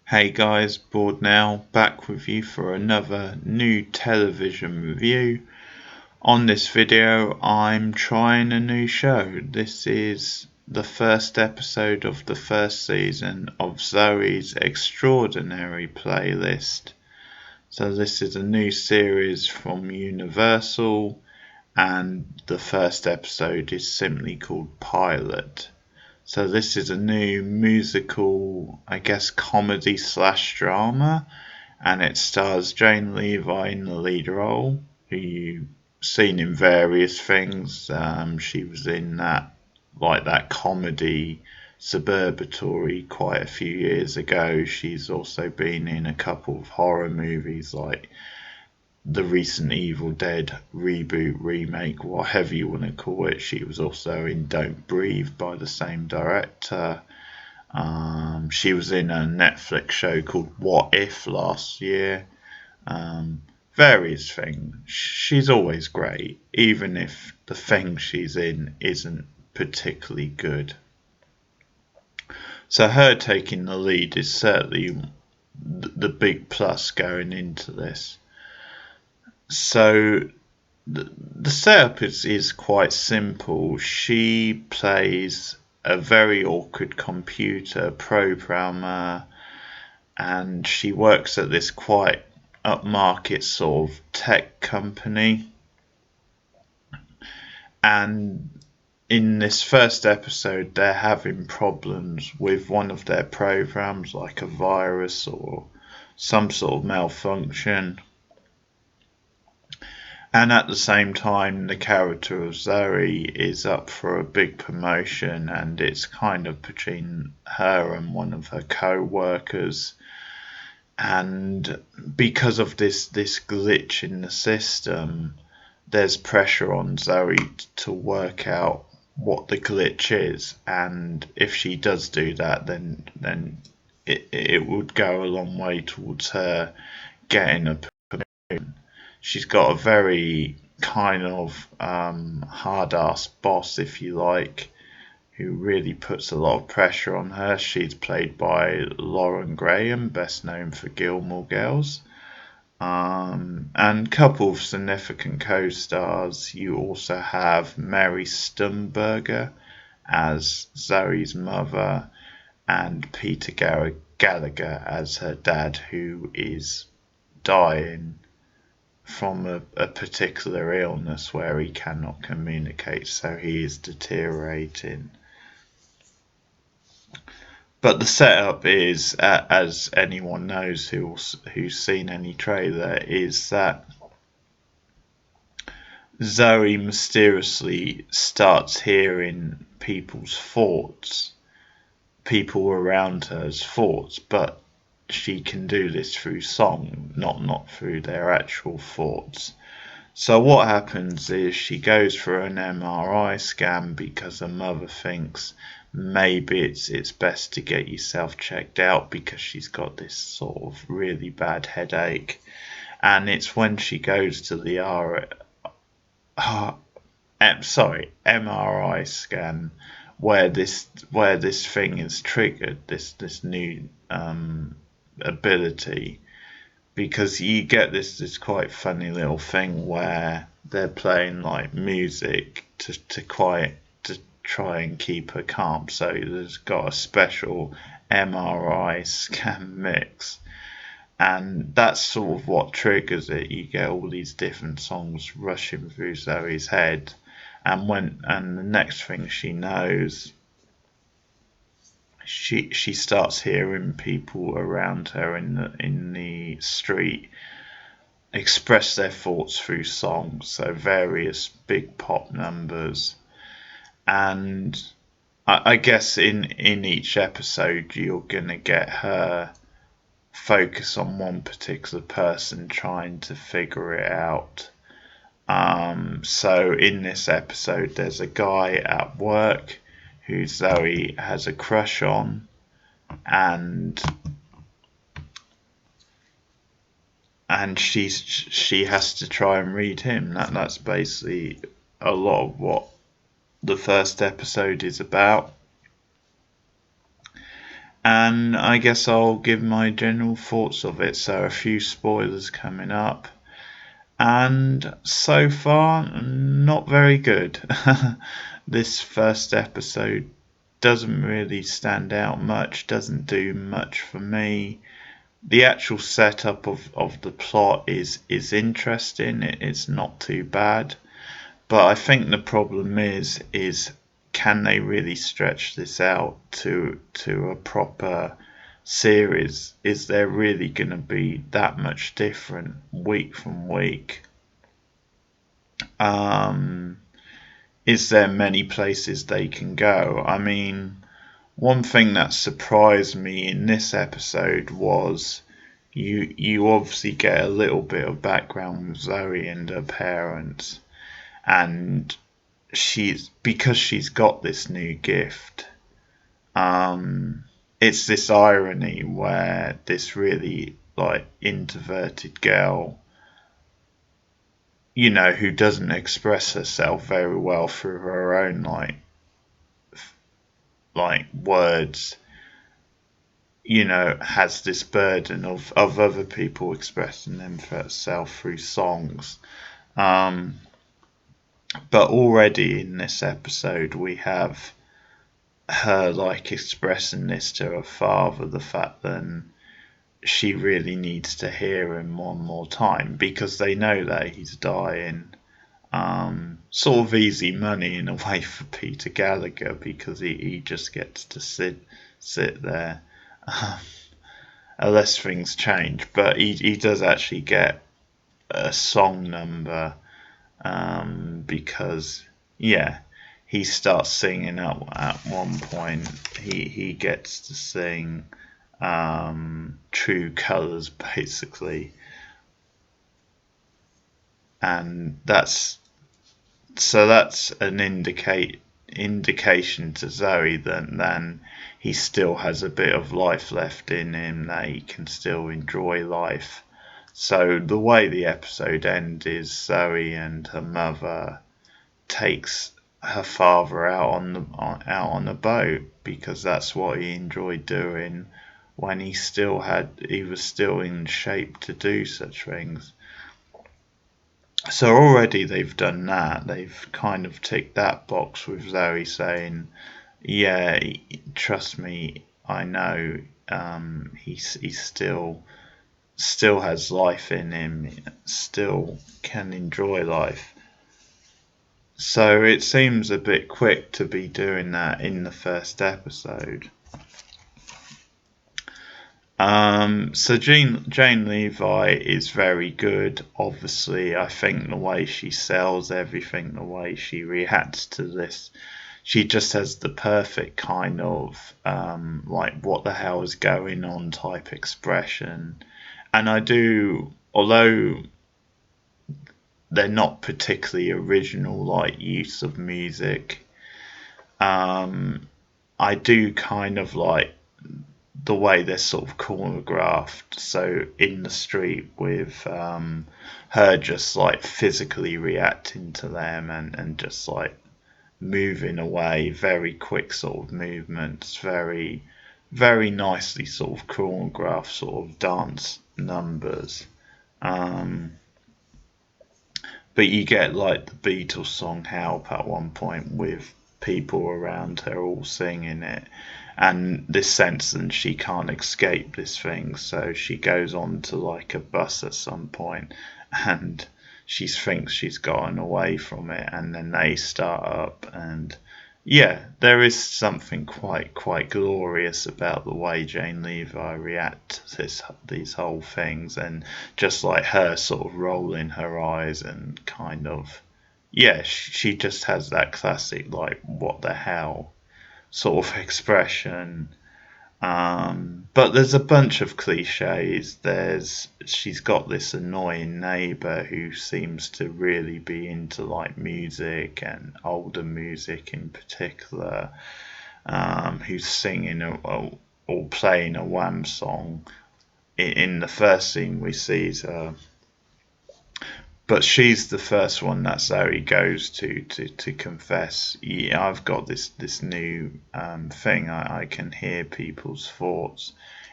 Hey guys, Bored now, back with you for another new television review. On this video, I'm trying a new show. This is the first episode of the first season of Zoey's Extraordinary playlist. So this is a new series from Universal, and the first episode is simply called Pilot. So this is a new musical, I guess, comedy slash drama, and it stars Jane Levy in the lead role, who you've seen in various things. She was in that comedy Suburbatory quite a few years ago. She's also been in a couple of horror movies like the recent Evil Dead reboot, remake, whatever you want to call it. She was also in Don't Breathe by the same director. She was in a Netflix show called What If last year. Various things. She's always great, even if the thing she's in isn't particularly good. So her taking the lead is certainly the big plus going into this. So the setup is quite simple. She plays a very awkward computer programmer, and she works at this quite upmarket sort of tech company. And in this first episode, they're having problems with one of their programs, like a virus or some sort of malfunction. And at the same time, the character of Zoey is up for a big promotion, and it's kind of between her and one of her co-workers. And because of this glitch in the system, there's pressure on Zoey to work out what the glitch is. And if she does do that, then it would go a long way towards her getting a promotion. She's got a very kind of hard-ass boss, if you like, who really puts a lot of pressure on her. She's played by Lauren Graham, best known for Gilmore Girls. And a couple of significant co-stars. You also have Mary Stumberger as Zoey's mother, and Peter Gallagher as her dad, who is dying from a particular illness where he cannot communicate, so he is deteriorating. But the setup is, as anyone knows who's seen any trailer, is that Zoey mysteriously starts hearing people's thoughts, people around her's thoughts, but she can do this through song, not through their actual thoughts. So what happens is she goes for an MRI scan because her mother thinks maybe it's best to get yourself checked out because she's got this sort of really bad headache. And it's when she goes to the MRI scan where this thing is triggered, this new ability, because you get this quite funny little thing where they're playing like music to try and keep her calm. So there's got a special MRI scan mix, and that's sort of what triggers it. You get all these different songs rushing through Zoey's head, and the next thing she knows, she starts hearing people around her in the street express their thoughts through songs, so various big pop numbers. And I guess in each episode you're gonna get her focus on one particular person trying to figure it out. So in this episode there's a guy at work who Zoey has a crush on, and she has to try and read him. That's basically a lot of what the first episode is about. and I guess I'll give my general thoughts of it. So a few spoilers coming up. And so far, not very good. This first episode doesn't really stand out much, doesn't do much for me. The actual setup of the plot is interesting. It's not too bad. But I think the problem is can they really stretch this out to a proper series? Is there really going to be that much different week from week? Is there many places they can go? I mean, one thing that surprised me in this episode was you obviously get a little bit of background with Zoey and her parents, and because she's got this new gift. It's this irony where this really like introverted girl, who doesn't express herself very well through her own like words, has this burden of other people expressing themselves through songs. But already in this episode we have her like expressing this to her father, the fact that she really needs to hear him one more time because they know that he's dying. Sort of easy money in a way for Peter Gallagher because he just gets to sit there, unless things change. But he does actually get a song number, because he starts singing at one point. He gets to sing True Colours basically, and that's an indication to Zoey that then he still has a bit of life left in him, that he can still enjoy life. So the way the episode ends is Zoey and her mother takes her father out on the boat because that's what he enjoyed doing when he was still in shape to do such things. So already they've done that. They've kind of ticked that box with Zoey saying, "Yeah, trust me, I know. He still has life in him. Still can enjoy life." So it seems a bit quick to be doing that in the first episode. So Jane Levy is very good. Obviously, I think the way she sells everything, the way she reacts to this, she just has the perfect kind of like what the hell is going on type expression. And although they're not particularly original like use of music, I do kind of like the way they're sort of choreographed. So in the street with her just like physically reacting to them and just like moving away, very quick sort of movements, very very nicely sort of choreographed sort of dance numbers. But you get like the Beatles song Help at one point with people around her all singing it, and this sense that she can't escape this thing, so she goes on to like a bus at some point and she thinks she's gotten away from it, and then they start up, and there is something quite glorious about the way Jane Levy reacts to these whole things, and just like her sort of rolling her eyes and kind of she just has that classic like what the hell sort of expression. But there's a bunch of cliches. She's got this annoying neighbour who seems to really be into like music and older music in particular, who's singing or playing a Wham song. In the first scene we see is but she's the first one that Zoey goes to confess. Yeah, I've got this new thing. I can hear people's thoughts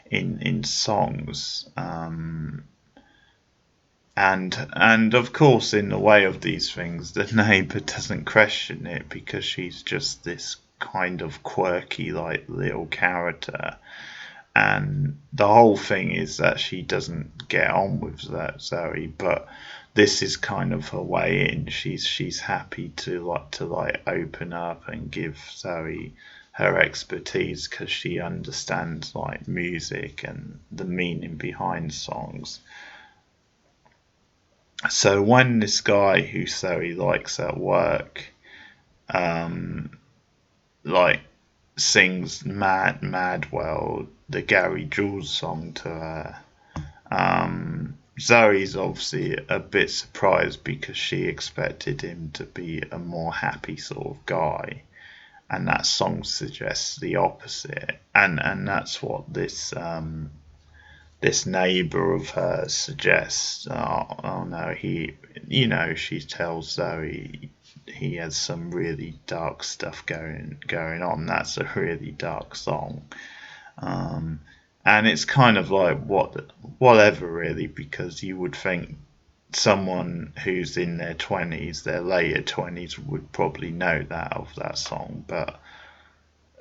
in songs, and of course, in the way of these things, the neighbour doesn't question it because she's just this kind of quirky, like, little character. And the whole thing is that she doesn't get on with that Zoey, but this is kind of her way in. She's happy to open up and give Zoey her expertise because she understands like music and the meaning behind songs. So when this guy who Zoey likes at work, like, sings Mad World, the Gary Jules song, to her, Zoe's obviously a bit surprised because she expected him to be a more happy sort of guy, and that song suggests the opposite, and that's what this neighbour of hers suggests. Oh no, she tells Zoey he has some really dark stuff going on. That's a really dark song. And it's kind of like whatever really, because you would think someone who's in their 20s, their later 20s, would probably know that of that song, but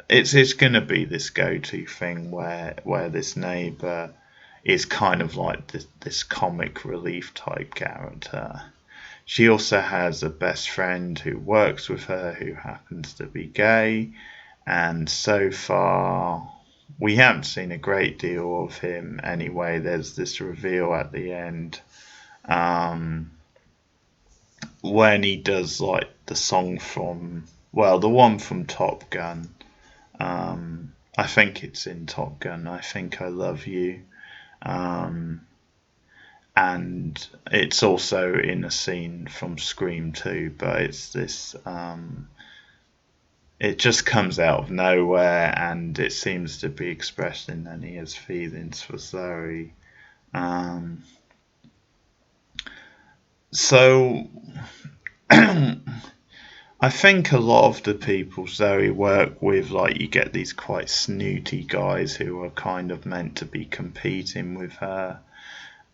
it's going to be this go-to thing where this neighbour is kind of like this comic relief type character. She also has a best friend who works with her who happens to be gay, and so far we haven't seen a great deal of him anyway. There's this reveal at the end, when he does like the song from, well, the one from Top Gun. I think it's in Top Gun, I Think I Love You. And it's also in a scene from Scream 2, but it's this, it just comes out of nowhere, and it seems to be expressing that he has feelings for Zoey. So I think a lot of the people Zoey work with, like, you get these quite snooty guys who are kind of meant to be competing with her,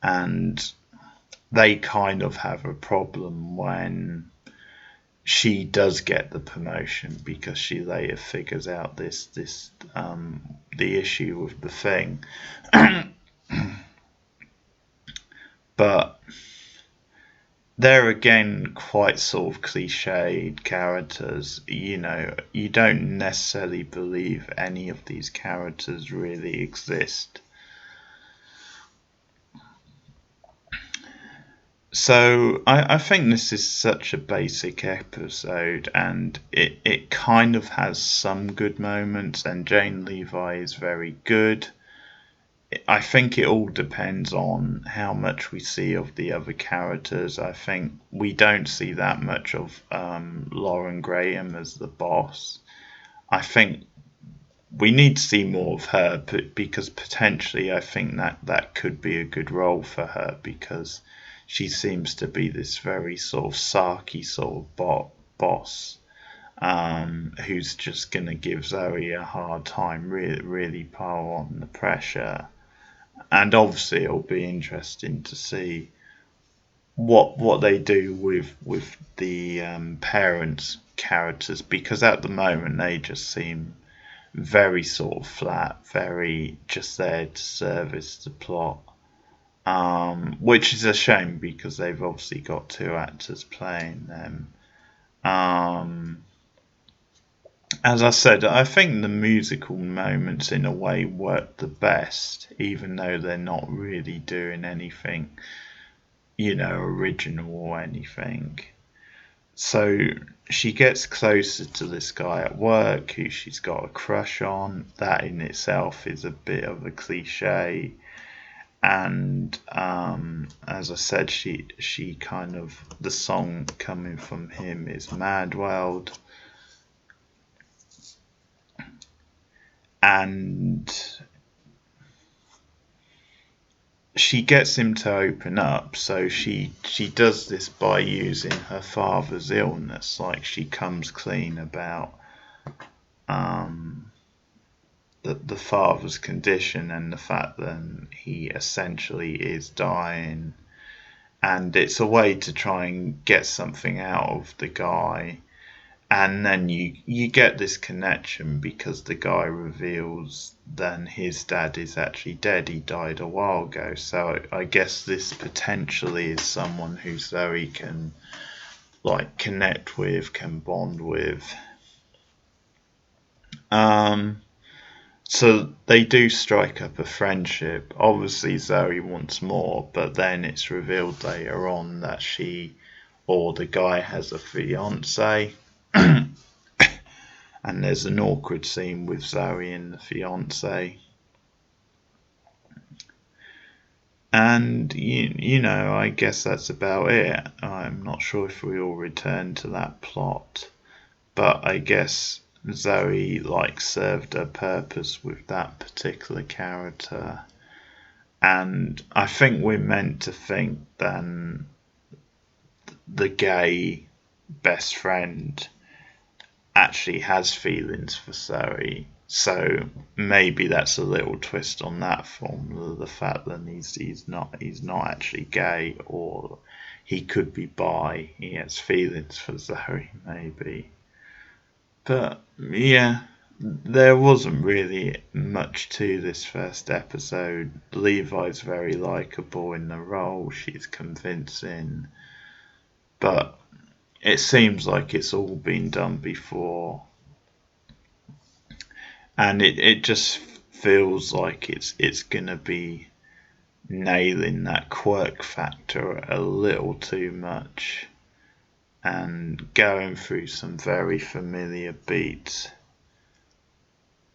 and they kind of have a problem when she does get the promotion, because she later figures out the issue with the thing. But they're again quite sort of cliched characters. You don't necessarily believe any of these characters really exist. So I think this is such a basic episode, and it kind of has some good moments, and Jane Levy is very good. I think it all depends on how much we see of the other characters. I think we don't see that much of Lauren Graham as the boss. I think we need to see more of her, because potentially I think that could be a good role for her, because she seems to be this very sort of sarky sort of boss, who's just going to give Zoey a hard time, really pile on the pressure. And obviously it'll be interesting to see what they do with the parents' characters, because at the moment they just seem very sort of flat, very just there to service the plot. Which is a shame, because they've obviously got two actors playing them. As I said, I think the musical moments in a way work the best, even though they're not really doing anything, original or anything. So she gets closer to this guy at work who she's got a crush on. That in itself is a bit of a cliche. And as I said, she kind of, the song coming from him is Mad World, and she gets him to open up. So she does this by using her father's illness. Like, she comes clean about the father's condition and the fact that he essentially is dying, and it's a way to try and get something out of the guy. And then you get this connection because the guy reveals then his dad is actually dead. He died a while ago. So I guess this potentially is someone who Zoey can like connect with, can bond with. So they do strike up a friendship. Obviously Zoey wants more, but then it's revealed later on that she or the guy has a fiance. And there's an awkward scene with Zoey and the fiance. And you know, I guess that's about it. I'm not sure if we'll return to that plot, but I guess Zoey like served her purpose with that particular character. And I think we're meant to think then the gay best friend actually has feelings for Zoey. So maybe that's a little twist on that formula, the fact that he's not actually gay, or he could be bi. He has feelings for Zoey, maybe. But yeah, there wasn't really much to this first episode. Levi's very likeable in the role. She's convincing, but it seems like it's all been done before. And it just feels like it's gonna be nailing that quirk factor a little too much and going through some very familiar beats.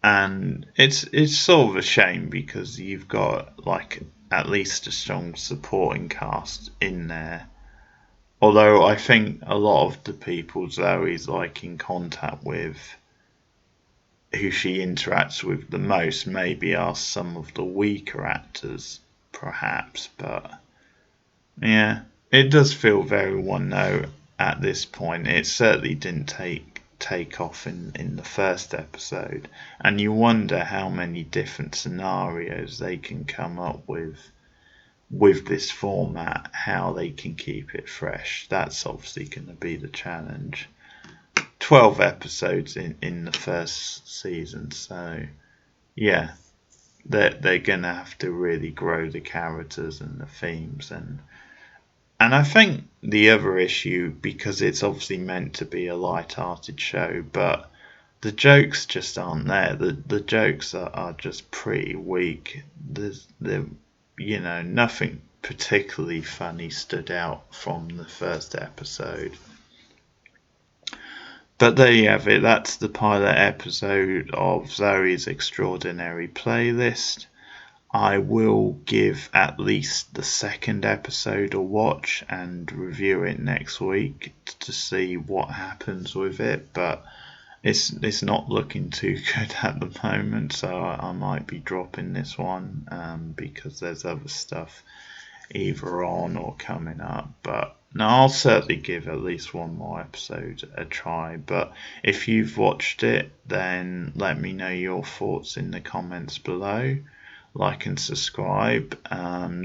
And it's sort of a shame because you've got like at least a strong supporting cast in there. Although I think a lot of the people Zoey's like in contact with, who she interacts with the most, maybe are some of the weaker actors, perhaps. But yeah, it does feel very one note at this point. It certainly didn't take off in the first episode, and you wonder how many different scenarios they can come up with this format, how they can keep it fresh. That's obviously going to be the challenge. 12 episodes in the first season, so yeah, they're gonna have to really grow the characters and the themes, and I think the other issue, because it's obviously meant to be a light-hearted show, but the jokes just aren't there. The jokes are just pretty weak. There's nothing particularly funny stood out from the first episode. But there you have it. That's the pilot episode of Zoey's Extraordinary Playlist. I will give at least the second episode a watch and review it next week to see what happens with it. But it's not looking too good at the moment, so I might be dropping this one because there's other stuff either on or coming up. But no, I'll certainly give at least one more episode a try. But if you've watched it, then let me know your thoughts in the comments below. Like and subscribe.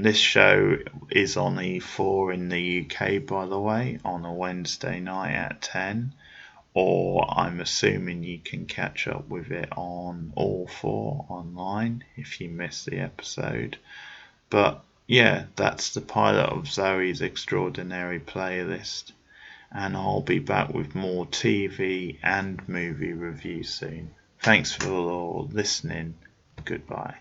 This show is on E4 in the UK, by the way, on a Wednesday night at 10. Or I'm assuming you can catch up with it on All 4 online if you missed the episode. But yeah, that's the pilot of Zoey's Extraordinary Playlist, and I'll be back with more TV and movie reviews soon. Thanks for listening. Goodbye.